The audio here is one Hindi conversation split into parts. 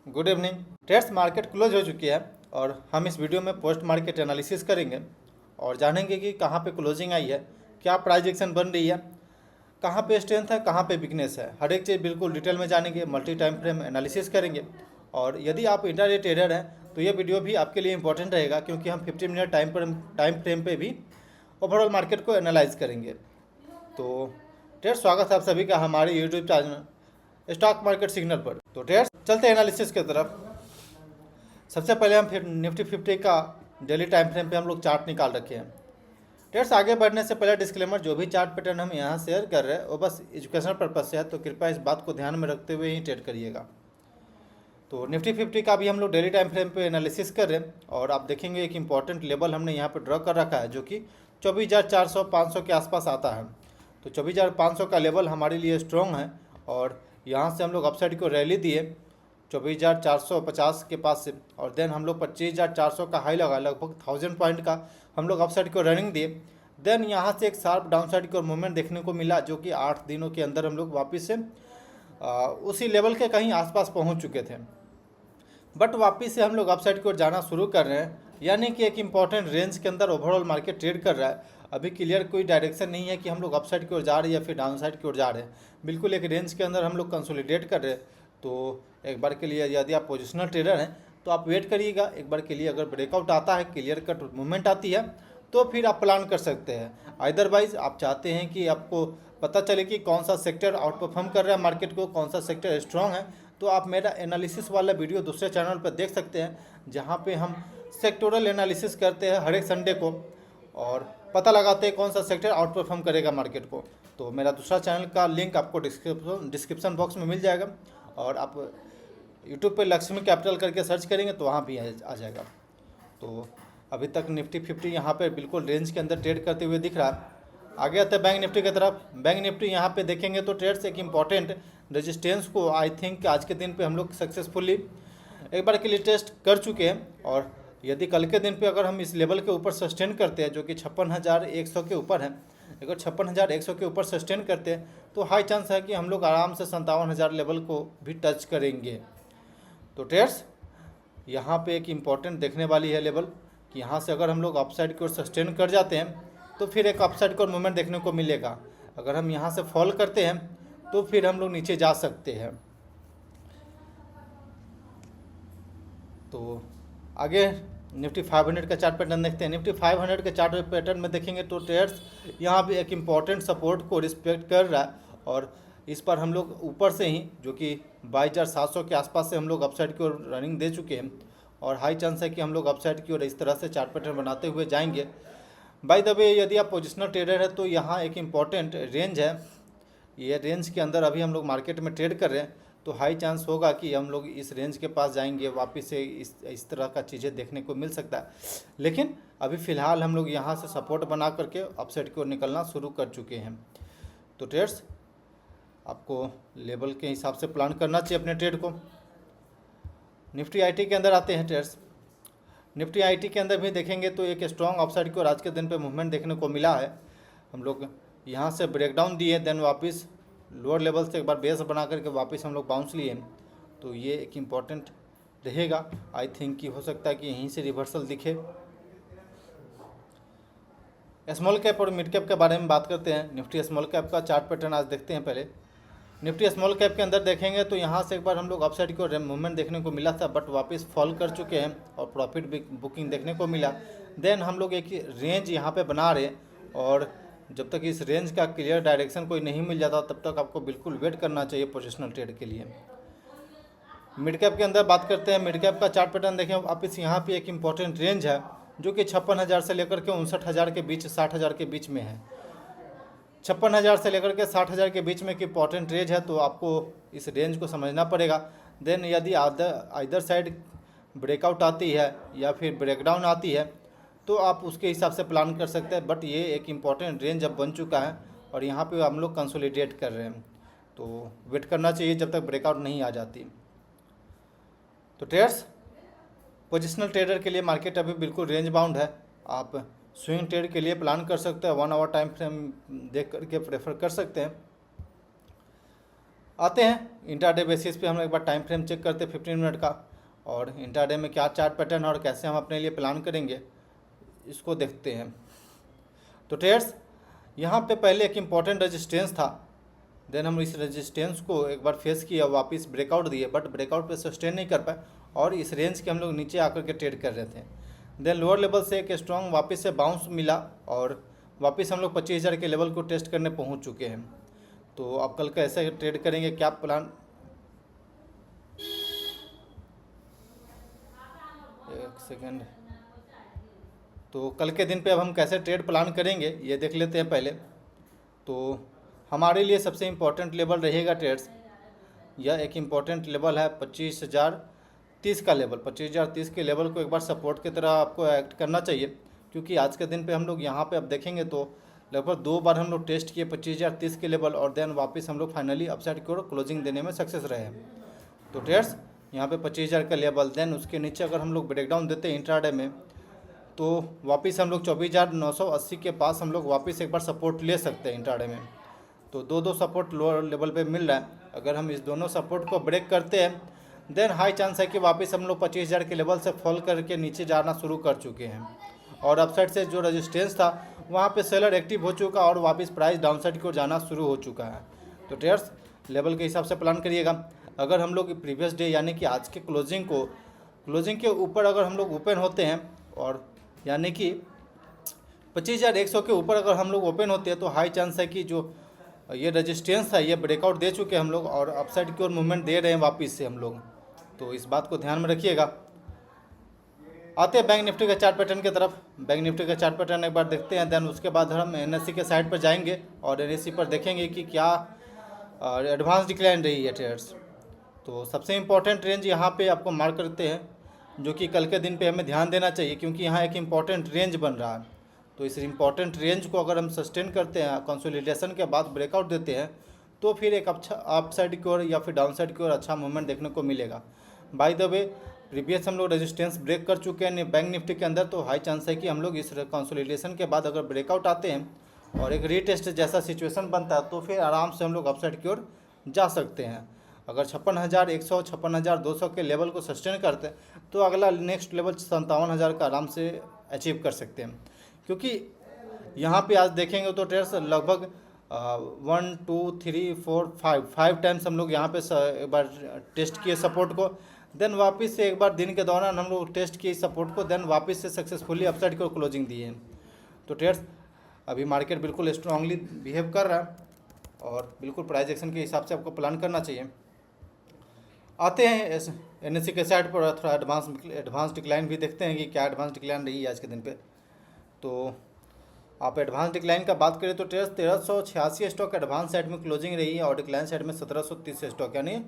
Good evening. Trades market close हो चुकी है और हम इस वीडियो में पोस्ट मार्केट एनालिसिस करेंगे और जानेंगे कि कहाँ पे क्लोजिंग आई है, क्या प्राइस एक्शन बन रही है, कहाँ पे स्ट्रेंथ है, कहाँ पे वीकनेस है। हर एक चीज़ बिल्कुल डिटेल में जानेंगे, मल्टी टाइम फ्रेम एनालिसिस करेंगे। और यदि आप इंट्राडे ट्रेडर हैं तो ये वीडियो भी आपके लिए इंपॉर्टेंट रहेगा, क्योंकि हम 15 मिनट टाइम फ्रेम पे भी ओवरऑल मार्केट को एनालाइज करेंगे। तो ट्रेड स्वागत है आप सभी का हमारे YouTube channel stock market signal पर। तो ट्रेड्स चलते हैं एनालिसिस की तरफ। सबसे पहले हम फिर निफ्टी 50 का डेली टाइम फ्रेम पे हम लोग चार्ट निकाल रखे हैं। ट्रेड्स आगे बढ़ने से पहले डिस्क्लेमर, जो भी चार्ट पैटर्न हम यहाँ शेयर कर रहे हैं वो बस एजुकेशनल पर्पज से है, तो कृपया इस बात को ध्यान में रखते हुए ही ट्रेड करिएगा। तो निफ्टी 50 का भी हम लोग डेली टाइम फ्रेम पे एनालिसिस कर रहे हैं और आप देखेंगे एक इंपॉर्टेंट लेवल हमने यहाँ पर ड्रॉ कर रखा है, जो कि 24,400-500 के आसपास आता है। तो 24,500 का लेवल हमारे लिए स्ट्रॉन्ग है और यहाँ से हम लोग अपसाइड को रैली दिए 24,450 के पास से, और देन हम लोग 25,400 का हाई लगा, लगभग 1000 पॉइंट का हम लोग अपसाइड को रनिंग दिए। देन यहाँ से एक शार्प डाउनसाइड को मूवमेंट देखने को मिला, जो कि 8 दिनों के अंदर हम लोग वापस से उसी लेवल के कहीं आसपास पहुँच चुके थे। बट वापस से हम लोग अपसाइड की ओर जाना शुरू कर रहे हैं, यानी कि एक इंपॉर्टेंट रेंज के अंदर ओवरऑल मार्केट ट्रेड कर रहा है। अभी क्लियर कोई डायरेक्शन नहीं है कि हम लोग अपसाइड की ओर जा रहे हैं या फिर डाउन साइड की ओर जा रहे हैं। बिल्कुल एक रेंज के अंदर हम लोग कंसोलिडेट कर रहे हैं। तो एक बार के लिए यदि आप पोजिशनल ट्रेडर हैं तो आप वेट करिएगा। एक बार के लिए अगर ब्रेकआउट आता है, क्लियर कट मूवमेंट आती है, तो फिर आप प्लान कर सकते हैं। अदरवाइज आप चाहते हैं कि आपको पता चले कि कौन सा सेक्टर आउट परफॉर्म कर रहा है मार्केट को, कौन सा सेक्टर स्ट्रांग है, तो आप मेरा एनालिसिस वाला वीडियो दूसरे चैनल पर देख सकते हैं, जहां पे हम सेक्टोरल एनालिसिस करते हैं हर एक संडे को और पता लगाते हैं कौन सा सेक्टर आउट परफॉर्म करेगा मार्केट को। तो मेरा दूसरा चैनल का लिंक आपको डिस्क्रिप्शन बॉक्स में मिल जाएगा, और आप यूट्यूब पे लक्ष्मी कैपिटल करके सर्च करेंगे तो वहाँ भी आ जाएगा। तो अभी तक निफ्टी 50 यहाँ पे बिल्कुल रेंज के अंदर ट्रेड करते हुए दिख रहा है। आगे आते हैं बैंक निफ्टी की तरफ। बैंक निफ्टी यहाँ पे देखेंगे तो ट्रेड्स एक इम्पॉर्टेंट रेजिस्टेंस को आई थिंक आज के दिन पे हम लोग सक्सेसफुली एक बार के लिए टेस्ट कर चुके हैं, और यदि कल के दिन पे अगर हम इस लेवल के ऊपर सस्टेन करते हैं, जो कि 56,100 के ऊपर है, अगर 56,100 के ऊपर सस्टेन करते हैं तो हाई चांस है कि हम लोग आराम से 57,000 लेवल को भी टच करेंगे। तो ट्रेड्स यहाँ पे एक इम्पॉर्टेंट देखने वाली है लेवल कि यहाँ से अगर हम लोग अपसाइड की ओर सस्टेन कर जाते हैं तो फिर एक अपसाइड का मूवमेंट देखने को मिलेगा। अगर हम यहाँ से फॉल करते हैं तो फिर हम लोग नीचे जा सकते हैं। तो आगे निफ्टी 500 का चार्ट पैटर्न देखते हैं। निफ्टी 500 के चार्ट पैटर्न में देखेंगे तो ट्रेड्स यहाँ भी एक इम्पॉर्टेंट सपोर्ट को रिस्पेक्ट कर रहा है, और इस पर हम लोग ऊपर से ही, जो कि 22,700 के आसपास से हम लोग अपसाइड की ओर रनिंग दे चुके हैं, और हाई चांस है कि हम लोग अपसाइड की ओर इस तरह से चार्ट पैटर्न बनाते हुए जाएंगे। बाय द वे, यदि आप पोजिशनल ट्रेडर है तो यहाँ एक इम्पॉर्टेंट रेंज है, ये रेंज के अंदर अभी हम लोग मार्केट में ट्रेड कर रहे हैं, तो हाई चांस होगा कि हम लोग इस रेंज के पास जाएंगे, वापस से इस तरह का चीज़ें देखने को मिल सकता है। लेकिन अभी फ़िलहाल हम लोग यहाँ से सपोर्ट बना करके अपसाइड की ओर निकलना शुरू कर चुके हैं। तो ट्रेड्स आपको लेवल के हिसाब से प्लान करना चाहिए अपने ट्रेड को। निफ्टी आईटी के अंदर आते हैं ट्रेड्स। निफ्टी आईटी के अंदर भी देखेंगे तो एक स्ट्रॉन्ग अपसाइड की ओर आज के दिन पे मूवमेंट देखने को मिला है। हम लोग यहाँ से ब्रेकडाउन दिए, देन वापस लोअर लेवल से एक बार बेस बना करके वापस हम लोग बाउंस लिए, तो ये एक इम्पॉर्टेंट रहेगा। आई थिंक कि हो सकता है कि यहीं से रिवर्सल दिखे। स्मॉल कैप और मिड कैप के बारे में बात करते हैं। निफ्टी स्मॉल कैप का चार्ट पैटर्न आज देखते हैं। पहले निफ्टी स्मॉल कैप के अंदर देखेंगे तो यहाँ से एक बार हम लोग अपसाइड की ओर मूवमेंट देखने को मिला था, बट वापस फॉल कर चुके हैं और प्रॉफिट बुकिंग देखने को मिला। देन हम लोग एक रेंज यहाँ पे बना रहे, और जब तक इस रेंज का क्लियर डायरेक्शन कोई नहीं मिल जाता तब तक आपको बिल्कुल वेट करना चाहिए पोजिशनल ट्रेड के लिए। मिड कैप के अंदर बात करते हैं। मिड कैप का चार्ट पैटर्न देखें, वापस यहाँ पे एक इम्पॉर्टेंट रेंज है, जो कि 56,000 से लेकर के 59,000 के बीच, 60,000 के बीच में है। 56,000 से लेकर के 60,000 के बीच में एक इंपॉर्टेंट रेंज है, तो आपको इस रेंज को समझना पड़ेगा। देन यदि आइदर साइड ब्रेकआउट आती है या फिर ब्रेकडाउन आती है तो आप उसके हिसाब से प्लान कर सकते हैं, बट ये एक इम्पॉर्टेंट रेंज अब बन चुका है और यहाँ पे हम लोग कंसोलिडेट कर रहे हैं, तो वेट करना चाहिए जब तक ब्रेकआउट नहीं आ जाती। तो ट्रेडर्स, पोजिशनल ट्रेडर के लिए मार्केट अभी बिल्कुल रेंज बाउंड है। आप स्विंग ट्रेड के लिए प्लान कर सकते हैं, 1 आवर टाइम फ्रेम देख करके प्रेफर कर सकते हैं। आते हैं इंट्राडे बेसिस पे, हम एक बार टाइम फ्रेम चेक करते हैं 15 मिनट का, और इंट्राडे में क्या चार्ट पैटर्न है और कैसे हम अपने लिए प्लान करेंगे इसको देखते हैं। तो ट्रेड्स यहाँ पे पहले एक इम्पॉर्टेंट रेजिस्टेंस था, देन हम इस रेजिस्टेंस को एक बार फेस किया, वापस ब्रेकआउट दिए, बट ब्रेकआउट पे सस्टेन नहीं कर पाए और इस रेंज के हम लोग नीचे आकर के ट्रेड कर रहे थे। देन लोअर लेवल से एक स्ट्रॉन्ग वापस से बाउंस मिला और वापस हम लोग 25,000 के लेवल को टेस्ट करने पहुंच चुके हैं। तो अब कल का ऐसे ट्रेड करेंगे, क्या प्लान, एक सेकेंड, तो कल के दिन पे अब हम कैसे ट्रेड प्लान करेंगे ये देख लेते हैं पहले। तो हमारे लिए सबसे इम्पोर्टेंट लेवल रहेगा ट्रेड्स, यह एक इम्पॉर्टेंट लेवल है 25,030 का लेवल। 25,030 के लेवल को एक बार सपोर्ट की तरह आपको एक्ट करना चाहिए, क्योंकि आज के दिन पे हम लोग यहाँ पे अब देखेंगे तो लगभग 2 बार हम लोग टेस्ट किए 25,030 के लेवल, और देन वापस हम लोग फाइनली अपसाइड की ओर क्लोजिंग देने में सक्सेस रहे हैं। तो ट्रेड्स यहाँ पे 25,000 का लेवल, देन उसके नीचे अगर हम लोग ब्रेकडाउन देते हैं इंट्राडे में, तो वापस हम लोग 24,980 के पास हम लोग वापस एक बार सपोर्ट ले सकते हैं इंट्राडे में। तो दो सपोर्ट लोअर लेवल पे मिल रहा है, अगर हम इस दोनों सपोर्ट को ब्रेक करते हैं देन हाई चांस है कि वापस हम लोग 25,000 के लेवल से फॉल करके नीचे जाना शुरू कर चुके हैं, और अपसाइड से जो रेजिस्टेंस था वहाँ पे सेलर एक्टिव हो चुका और वापस प्राइस डाउनसाइड की ओर जाना शुरू हो चुका है। तो ट्रेडर्स लेवल के हिसाब से प्लान करिएगा। अगर हम लोग प्रीवियस डे यानी कि आज के क्लोजिंग के ऊपर अगर हम लोग ओपन होते हैं, और यानी कि 25,100 के ऊपर अगर हम लोग ओपन होते हैं, तो हाई चांस है कि जो ये रेजिस्टेंस है ये ब्रेकआउट दे चुके हैं हम लोग और अपसाइड की ओर मूवमेंट दे रहे हैं वापस से हम लोग। तो इस बात को ध्यान में रखिएगा। आते हैं बैंक निफ्टी का चार्ट पैटर्न की तरफ। बैंक निफ्टी का चार्ट पैटर्न एक बार देखते हैं, देन उसके बाद हम एनएससी के साइड पर जाएंगे और एनएससी पर देखेंगे कि क्या एडवांस डिक्लाइन रही है ट्रेड्स। तो सबसे इम्पोर्टेंट रेंज यहाँ पे आपको मार्क करते हैं, जो कि कल के दिन पे हमें ध्यान देना चाहिए, क्योंकि यहाँ एक इम्पॉर्टेंट रेंज बन रहा है। तो इस इम्पॉर्टेंट रेंज को अगर हम सस्टेन करते हैं, कंसोलिडेशन के बाद ब्रेकआउट देते हैं, तो फिर एक अच्छा अपसाइड की ओर या फिर डाउनसाइड की ओर अच्छा मूवमेंट देखने को मिलेगा। बाय द वे प्रीवियस हम लोग रेजिस्टेंस ब्रेक कर चुके हैं बैंक निफ्टी के अंदर, तो हाई चांस है कि हम लोग इस कंसोलिडेशन के बाद अगर ब्रेकआउट आते हैं और एक रीटेस्ट जैसा सिचुएशन बनता है, तो फिर आराम से हम लोग अपसाइड की ओर जा सकते हैं। अगर 56,100 56,200 के लेवल को सस्टेन करते हैं, तो अगला नेक्स्ट लेवल 57,000 का आराम से अचीव कर सकते हैं। क्योंकि यहाँ पे आज देखेंगे तो ट्रेड्स लगभग 1 2 3 4 5 टाइम्स हम लोग यहाँ पे एक बार टेस्ट किए सपोर्ट को, देन वापस से एक बार दिन के दौरान हम लोग टेस्ट किए सपोर्ट को, देन वापस से सक्सेसफुली अपसाइड की ओर क्लोजिंग दी है। तो ट्रेड्स अभी मार्केट बिल्कुल स्ट्रांगली बिहेव कर रहा है और बिल्कुल प्राइस एक्शन के हिसाब से आपको प्लान करना चाहिए। आते हैं एनएससी के साइड पर, थोड़ा एडवांस डिक्लाइन भी देखते हैं कि क्या एडवांस डिक्लाइन रही है आज के दिन पे। तो आप एडवांस डिक्लाइन का बात करें तो 1386 स्टॉक एडवांस साइड में क्लोजिंग रही है और डिक्लाइन साइड में 1730 स्टॉक, यानी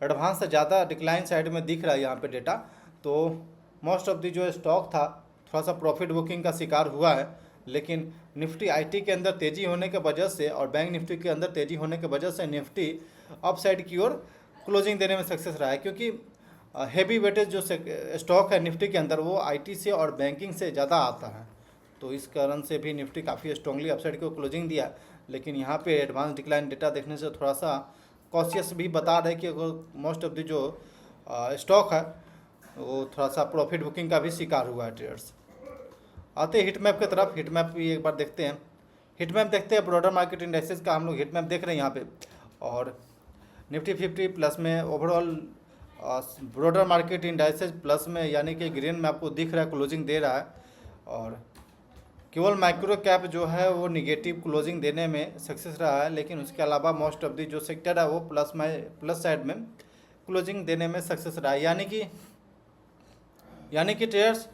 एडवांस से ज़्यादा डिक्लाइन साइड में दिख रहा है यहाँ पे डेटा। तो मोस्ट ऑफ दी जो स्टॉक था थोड़ा सा प्रॉफिट बुकिंग का शिकार हुआ है, लेकिन निफ्टी आईटी के अंदर तेज़ी होने के वजह से और बैंक निफ्टी के अंदर तेज़ी होने के वजह से निफ्टी अप साइड की ओर क्लोजिंग देने में सक्सेस रहा है, क्योंकि हैवी वेटेज जो स्टॉक है निफ्टी के अंदर वो आईटी से और बैंकिंग से ज़्यादा आता है। तो इस कारण से भी निफ्टी काफ़ी स्ट्रांगली अपसाइड को क्लोजिंग दिया, लेकिन यहाँ पे एडवांस डिक्लाइन डेटा देखने से थोड़ा सा कॉशियस भी बता रहे कि अगर मोस्ट ऑफ द जो स्टॉक है वो थोड़ा सा प्रॉफिट बुकिंग का भी शिकार हुआ है ट्रेडर्स। आते हैं हिट मैप की तरफ। हिट मैप भी एक बार देखते हैं। हिट मैप देखते हैं ब्रॉडर मार्केट इंडेक्सेस का हम लोग हिट मैप देख रहे हैं यहाँ पे, और निफ्टी 50 प्लस में overall broader market indexes plus में, यानी कि ग्रीन में आपको दिख रहा है क्लोजिंग दे रहा है, और केवल माइक्रो कैप जो है वो निगेटिव क्लोजिंग देने में सक्सेस रहा है, लेकिन उसके अलावा मोस्ट ऑफ दी जो सेक्टर है वो प्लस साइड में क्लोजिंग देने में सक्सेस रहा है। यानी कि ट्रेडर्स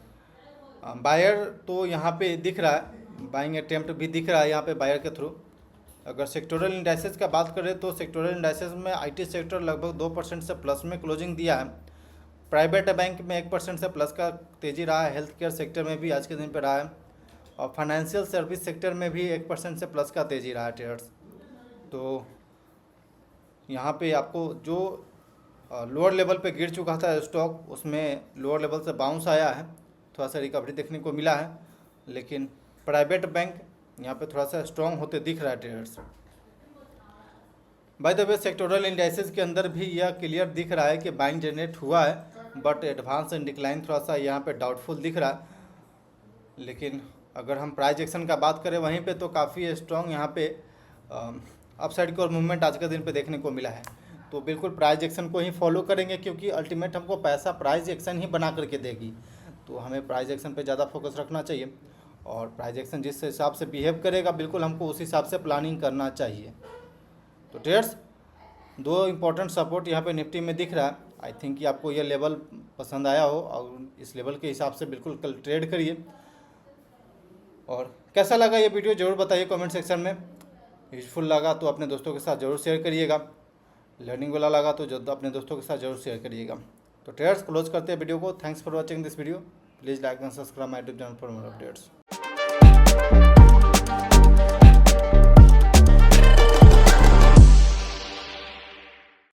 बायर तो यहाँ पे दिख रहा है, बाइंग अटेम्प्ट भी दिख रहा है यहाँ पे बायर के थ्रू। अगर सेक्टोरल इंडाइसेस का बात करें तो सेक्टोरल इंडाइसेस में आईटी सेक्टर लगभग 2% से प्लस में क्लोजिंग दिया है। प्राइवेट बैंक में 1% से प्लस का तेज़ी रहा है, हेल्थ केयर सेक्टर में भी आज के दिन पे रहा है, और फाइनेंशियल सर्विस सेक्टर में भी 1% से प्लस का तेज़ी रहा है ट्रेडर्स। तो यहाँ पे आपको जो लोअर लेवल पे गिर चुका था स्टॉक, उसमें लोअर लेवल से बाउंस आया है, थोड़ा सा रिकवरी देखने को मिला है, लेकिन प्राइवेट बैंक यहाँ पे थोड़ा सा स्ट्रॉन्ग होते दिख रहा है traders. By the way sectoral indices के अंदर भी यह क्लियर दिख रहा है कि बाइंग जनरेट हुआ है, बट एडवांस एंड डिक्लाइन थोड़ा सा यहाँ पे डाउटफुल दिख रहा है। लेकिन अगर हम प्राइस एक्शन का बात करें वहीं पे तो काफ़ी स्ट्रॉन्ग यहाँ पे अपसाइड की ओर मूवमेंट आज के दिन पे देखने को मिला है। तो बिल्कुल प्राइस एक्शन को ही फॉलो करेंगे, क्योंकि अल्टीमेट हमको पैसा प्राइस एक्शन ही बना करके देगी। तो हमें प्राइस एक्शन पे ज़्यादा फोकस रखना चाहिए, और प्राइस एक्शन जिस हिसाब से बिहेव करेगा बिल्कुल हमको उस हिसाब से प्लानिंग करना चाहिए। तो ट्रेड्स, दो इम्पोर्टेंट सपोर्ट यहाँ पे निफ्टी में दिख रहा है। आई थिंक कि आपको यह लेवल पसंद आया हो और इस लेवल के हिसाब से बिल्कुल कल ट्रेड करिए। और कैसा लगा ये वीडियो ज़रूर बताइए कमेंट सेक्शन में। यूजफुल लगा तो अपने दोस्तों के साथ ज़रूर शेयर करिएगा, लर्निंग वाला लगा तो जो अपने दोस्तों के साथ ज़रूर शेयर करिएगा। तो ट्रेडर्स, क्लोज करते हैं वीडियो को। Thanks for watching this video. Please like and subscribe my YouTube channel for more updates.